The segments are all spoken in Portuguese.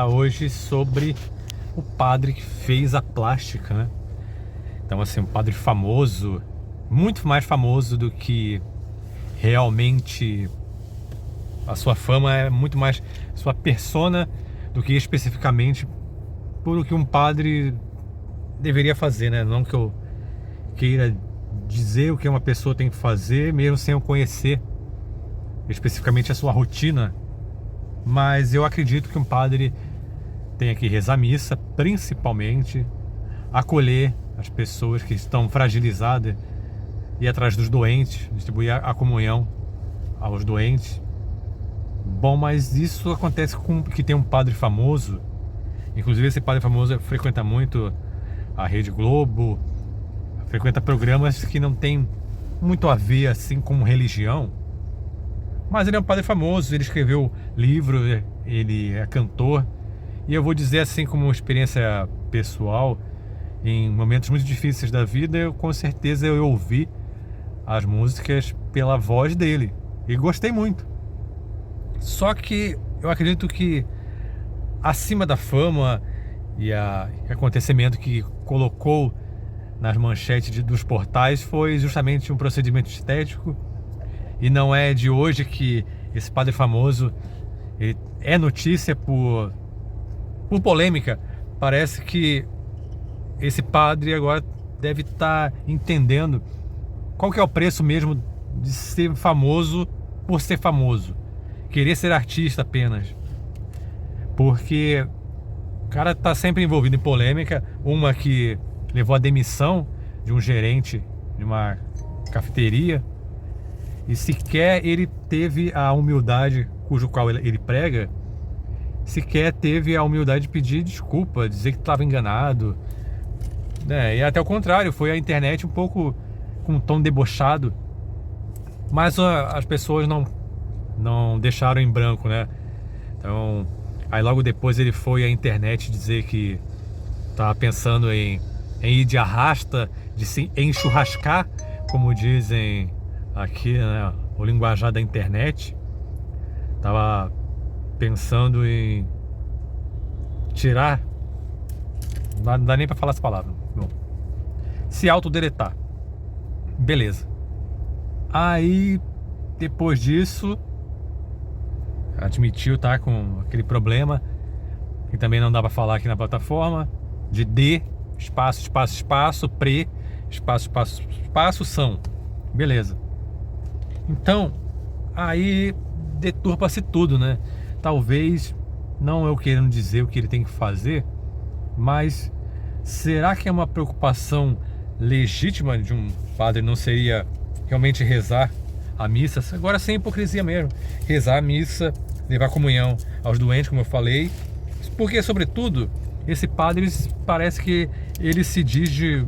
falar hoje sobre o padre que fez a plástica, né? Então, assim, um padre famoso, muito mais famoso do que realmente a sua fama, é muito mais sua persona do que especificamente por o que um padre deveria fazer, né? Não que eu queira dizer o que uma pessoa tem que fazer, mesmo sem eu conhecer especificamente a sua rotina, mas eu acredito que um padre tem que rezar missa, principalmente acolher as pessoas que estão fragilizadas, ir atrás dos doentes, distribuir a comunhão aos doentes. Bom, mas isso acontece com que tem um padre famoso. Inclusive esse padre famoso frequenta muito a Rede Globo, frequenta programas que não tem muito a ver assim com religião, mas ele é um padre famoso, ele escreveu livro, ele é cantor, e eu vou dizer assim, como experiência pessoal, em momentos muito difíceis da vida, eu com certeza eu ouvi as músicas pela voz dele e gostei muito. Só que eu acredito que acima da fama e acontecimento que colocou nas manchetes dos portais foi justamente um procedimento estético. E não é de hoje que esse padre famoso ele é notícia por polêmica. Parece que esse padre agora deve estar entendendo qual que é o preço mesmo de ser famoso por ser famoso. Querer ser artista apenas. Porque o cara está sempre envolvido em polêmica. Uma que levou à demissão de um gerente de uma cafeteria. E sequer ele teve a humildade cujo qual ele prega, sequer teve a humildade de pedir desculpa, dizer que estava enganado, né? E até o contrário, foi a internet um pouco com um tom debochado, mas as pessoas não deixaram em branco, né? Então, aí logo depois ele foi à internet dizer que estava pensando em ir de arrasta, de se enchurrascar, como dizem aqui, né, o linguajar da internet. Tava pensando em tirar, não dá nem pra falar essa palavra, bom, se autodeletar. Beleza. Aí depois disso admitiu, tá, com aquele problema que também não dá pra falar aqui na plataforma, de D, espaço, espaço, espaço, pre, espaço, espaço, espaço, são. Beleza. Então, aí deturpa-se tudo, né? Talvez, não eu querendo dizer o que ele tem que fazer, mas será que é uma preocupação legítima de um padre? Não seria realmente rezar a missa? Agora sem hipocrisia mesmo. Rezar a missa, levar comunhão aos doentes, como eu falei. Porque, sobretudo, esse padre parece que ele se diz de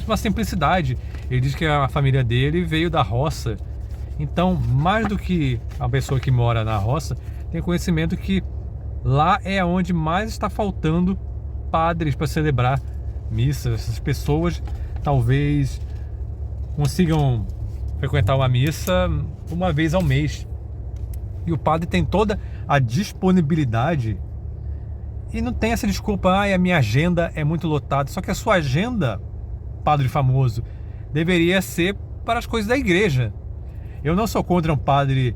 uma simplicidade. Ele diz que a família dele veio da roça. Então, mais do que a pessoa que mora na roça, tem conhecimento que lá é onde mais está faltando padres para celebrar missas. Essas pessoas talvez consigam frequentar uma missa uma vez ao mês. E o padre tem toda a disponibilidade e não tem essa desculpa, a minha agenda é muito lotada. Só que a sua agenda, padre famoso, deveria ser para as coisas da igreja. Eu não sou contra um padre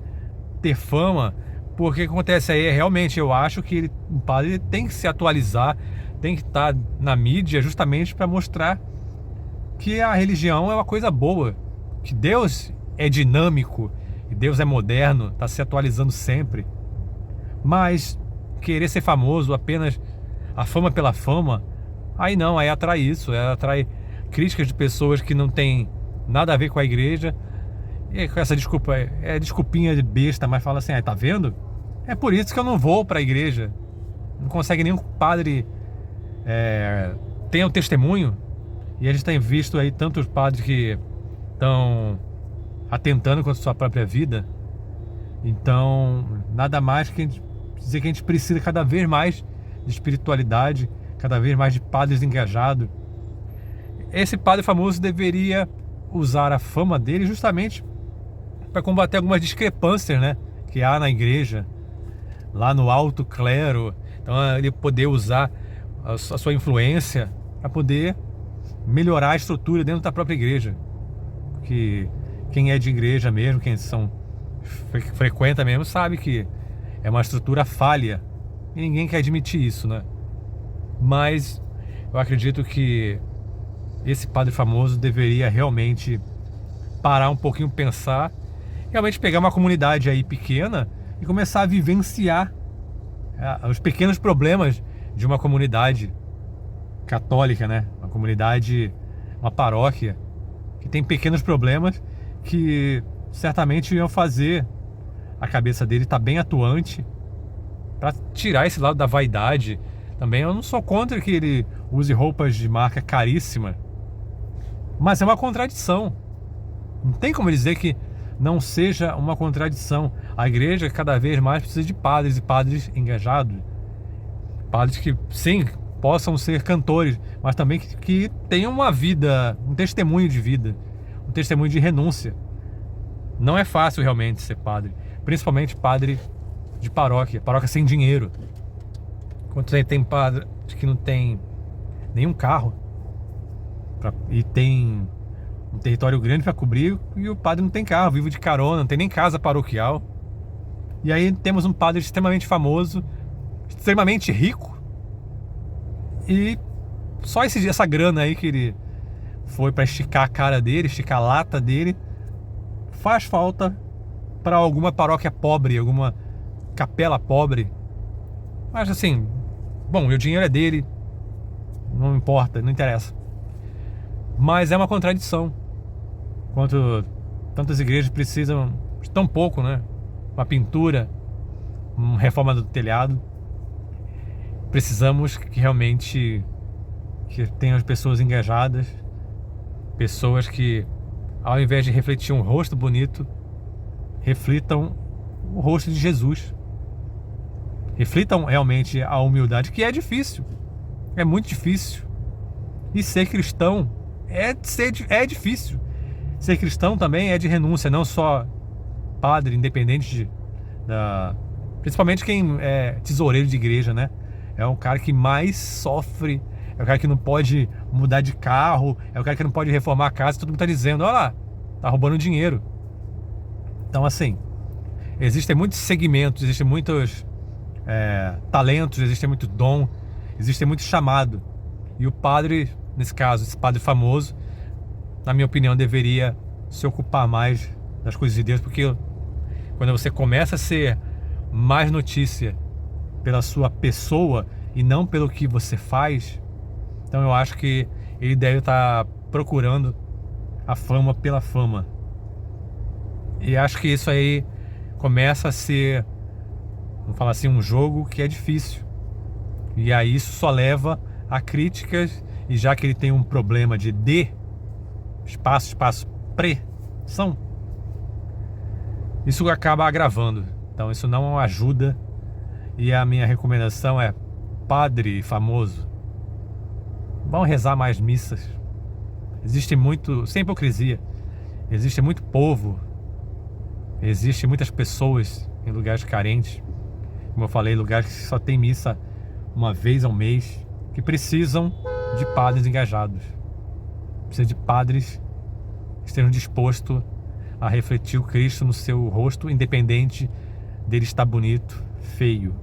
ter fama, porque o que acontece aí realmente, eu acho que um padre tem que se atualizar, tem que estar na mídia justamente para mostrar que a religião é uma coisa boa, que Deus é dinâmico, e Deus é moderno, está se atualizando sempre. Mas querer ser famoso apenas a fama pela fama, aí não, aí atrai isso, atrai críticas de pessoas que não têm nada a ver com a igreja. E com essa desculpa, desculpinha de besta, mas fala assim, tá vendo? É por isso que eu não vou para a igreja. Não consegue nenhum padre ter um testemunho. E a gente tem visto aí tantos padres que estão atentando contra a sua própria vida. Então, nada mais que dizer que a gente precisa cada vez mais de espiritualidade, cada vez mais de padres engajados. Esse padre famoso deveria usar a fama dele justamente para combater algumas discrepâncias, né, que há na igreja, lá no alto clero, Então ele poder usar a sua influência para poder melhorar a estrutura dentro da própria igreja. Porque quem é de igreja mesmo, quem frequenta mesmo, sabe que é uma estrutura falha e ninguém quer admitir isso, né? Mas eu acredito que esse padre famoso deveria realmente parar um pouquinho, pensar, realmente pegar uma comunidade aí pequena e começar a vivenciar os pequenos problemas de uma comunidade católica, né? Uma comunidade, uma paróquia que tem pequenos problemas que certamente iam fazer a cabeça dele estar bem atuante para tirar esse lado da vaidade. Também eu não sou contra que ele use roupas de marca caríssima, mas é uma contradição. Não tem como dizer que não seja uma contradição. A igreja cada vez mais precisa de padres e padres engajados. Padres que, sim, possam ser cantores, mas também que tenham uma vida, um testemunho de vida, um testemunho de renúncia. Não é fácil realmente ser padre, principalmente padre de paróquia sem dinheiro. Quando tem padre que não tem nenhum carro e tem um território grande para cobrir, e o padre não tem carro, vive de carona, não tem nem casa paroquial. E aí temos um padre extremamente famoso, extremamente rico, e só essa grana aí que ele foi para esticar a cara dele, esticar a lata dele, faz falta para alguma paróquia pobre, alguma capela pobre. Mas assim, bom, o dinheiro é dele, não importa, não interessa. Mas é uma contradição. Enquanto tantas igrejas precisam de tão pouco, né? Uma pintura, uma reforma do telhado, precisamos que realmente tenham as pessoas engajadas, pessoas que, ao invés de refletir um rosto bonito, reflitam o rosto de Jesus. Reflitam realmente a humildade, que é difícil, é muito difícil. E ser cristão é difícil. Ser cristão também é de renúncia, não só padre, independente principalmente quem é tesoureiro de igreja, né? É o cara que mais sofre, é o cara que não pode mudar de carro, é o cara que não pode reformar a casa. Todo mundo tá dizendo, olha lá, tá roubando dinheiro. Então assim, existem muitos segmentos, existem muitos talentos, existe muito dom, existe muito chamado. E o padre, nesse caso, esse padre famoso, na minha opinião, deveria se ocupar mais das coisas de Deus, porque quando você começa a ser mais notícia pela sua pessoa e não pelo que você faz, então eu acho que ele deve estar procurando a fama pela fama. E acho que isso aí começa a ser, vamos falar assim, um jogo que é difícil. E aí isso só leva a críticas, e já que ele tem um problema de pressão, isso acaba agravando. Então isso não ajuda. E a minha recomendação é: padre famoso, vão rezar mais missas. Existe muito, sem hipocrisia, existe muito povo, existe muitas pessoas em lugares carentes, como eu falei, lugares que só tem missa uma vez ao mês, que precisam de padres engajados. Precisa de padres que estejam dispostos a refletir o Cristo no seu rosto, independente dele estar bonito, feio.